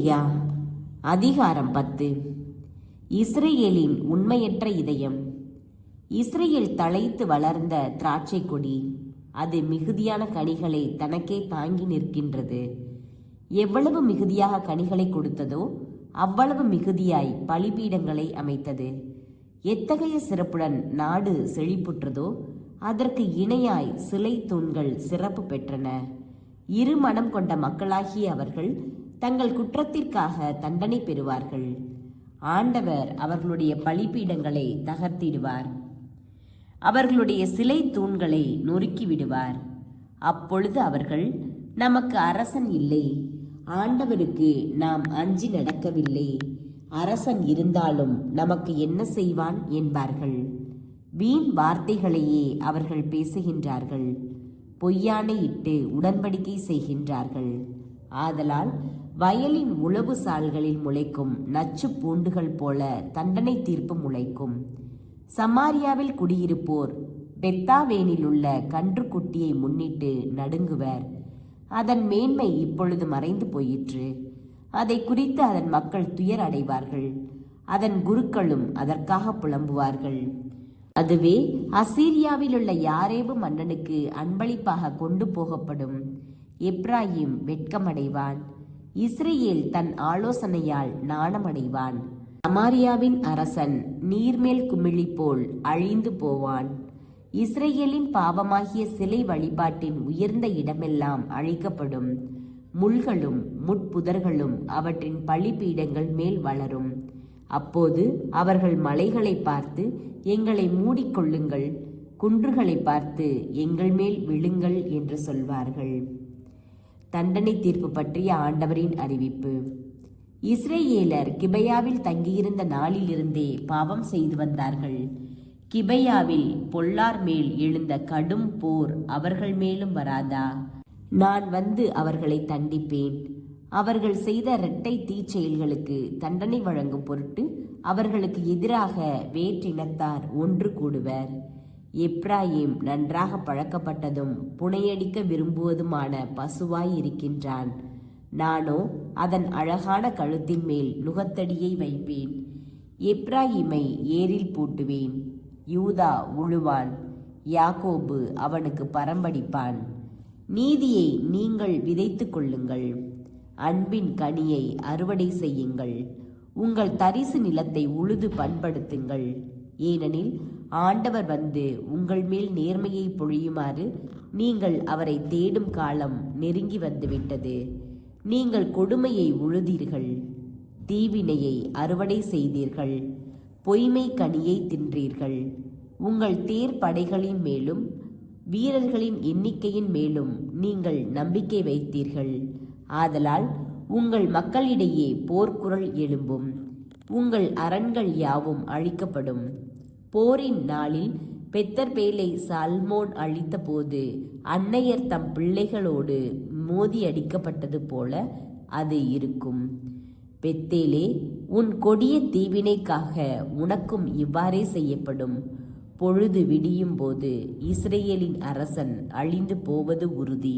ஏசாயா அதிகாரம் 10. இஸ்ரேலின் உண்மையற்ற இதயம். இஸ்ரேல் தழைத்து வளர்ந்த திராட்சை கொடி, அது மிகுதியான கனிகளை தனக்கே தாங்கி நிற்கின்றது. எவ்வளவு மிகுதியாக கனிகளை கொடுத்ததோ அவ்வளவு மிகுதியாய் பலிபீடங்களை அமைத்தது. எத்தகைய சிறப்புடன் நாடு செழிப்புற்றதோ அதற்கு இணையாய் சிலை தூண்கள் சிறப்பு பெற்றன. இரு மனம் கொண்ட மக்களாகிய அவர்கள் தங்கள் குற்றத்திற்காக தண்டனை பெறுவார்கள். ஆண்டவர் அவர்களுடைய பலிபீடங்களை தகர்த்திடுவார், அவர்களுடைய சிலை தூண்களை நொறுக்கி விடுவார். அப்பொழுது அவர்கள், நமக்கு அரசன் இல்லை, ஆண்டவருக்கு நாம் அஞ்சி நடக்கவில்லை, அரசன் இருந்தாலும் நமக்கு என்ன செய்வான் என்பார்கள். வீண் வார்த்தைகளையே அவர்கள் பேசுகின்றார்கள், பொய்யானை இட்டு உடன்படிக்கை செய்கின்றார்கள். ஆதலால் வயலின் உழவு சால்களில் முளைக்கும் நச்சு பூண்டுகள் போல தண்டனை தீர்ப்பு முளைக்கும். சமாரியாவில் குடியிருப்போர் பெத்தாவேனில் உள்ள கன்றுக்குட்டியை முன்னிட்டு நடுங்குவர். அதன் மேன்மை இப்பொழுது மறைந்து போயிற்று. அதை குறித்து அதன் மக்கள் துயர் அடைவார்கள், அதன் குருக்களும் அதற்காக புலம்புவார்கள். அதுவே அசீரியாவில் உள்ள யாரேபு மன்னனுக்கு அன்பளிப்பாக கொண்டு போகப்படும். எப்ராயிம் வெட்கமடைவான், இஸ்ரேல் தன் ஆலோசனையால் நாணமடைவான். சமாரியாவின் அரசன் நீர்மேல் குமிழி போல் அழிந்து போவான். இஸ்ரேலின் பாவமாகிய சிலை வழிபாட்டின் உயர்ந்த இடமெல்லாம் அழிக்கப்படும். முள்களும் முட்புதர்களும் அவற்றின் பலிபீடங்கள் மேல் வளரும். அப்போது அவர்கள் மலைகளை பார்த்து, எங்களை மூடிக்கொள்ளுங்கள், குன்றுகளை பார்த்து எங்கள் மேல் விழுங்கள் என்று சொல்வார்கள். தண்டனை தீர்ப்பு பற்றிய ஆண்டவரின் அறிவிப்பு. இஸ்ரேலர் கிபையாவில் தங்கியிருந்த நாளிலிருந்தே பாவம் செய்து வந்தார்கள். கிபையாவில் பொல்லார் மேல் எழுந்த கடும் போர் அவர்கள் மேலும் வராதா? நான் வந்து அவர்களை தண்டிப்பேன். அவர்கள் செய்த இரட்டை தீச்செயல்களுக்கு தண்டனை வழங்கும் பொருட்டு அவர்களுக்கு எதிராக வேற்றினத்தார் ஒன்று கூடுவர். எப்ராயிம் நன்றாக பழக்கப்பட்டதும் புனையடிக்க விரும்புவதுமான பசுவாய் இருக்கின்றான். நானோ அதன் அழகான கழுத்தின் மேல் நுகத்தடியை வைப்பேன். எப்ராயிமை ஏரில் பூட்டுவேன். யூதா உழுவான், யாக்கோபு அவனுக்கு பரம்படிப்பான். நீதியை நீங்கள் விதைத்து கொள்ளுங்கள், அன்பின் கனியை அறுவடை செய்யுங்கள். உங்கள் தரிசு நிலத்தை உழுது பண்படுத்துங்கள். ஏனெனில் ஆண்டவர் வந்து உங்கள் மேல் நேர்மையை பொழியுமாறு நீங்கள் அவரை தேடும் காலம் நெருங்கி வந்துவிட்டது. நீங்கள் கொடுமையை உழுதீர்கள், தீவினையை அறுவடை செய்தீர்கள், பொய்மை கனியை தின்றீர்கள். உங்கள் தேர் படைகளின் மேலும் வீரர்களின் எண்ணிக்கையின் மேலும் நீங்கள் நம்பிக்கை வைத்தீர்கள். ஆதலால் உங்கள் மக்களிடையே போர்க்குரல் எழும்பும், உங்கள் அரண்கள் யாவும் அழிக்கப்படும். போரின் நாளில் பெத்தர்பேலை சால்மோன் அழித்த போது அன்னையர் தம் பிள்ளைகளோடு மோதி அடிக்கப்பட்டது போல அது இருக்கும். பெத்தேலே, உன் கொடிய தீவினைக்காக உனக்கும் இவ்வாறே செய்யப்படும். பொழுது விடியும் போது இஸ்ரேலின் அரசன் அழிந்து போவது உறுதி.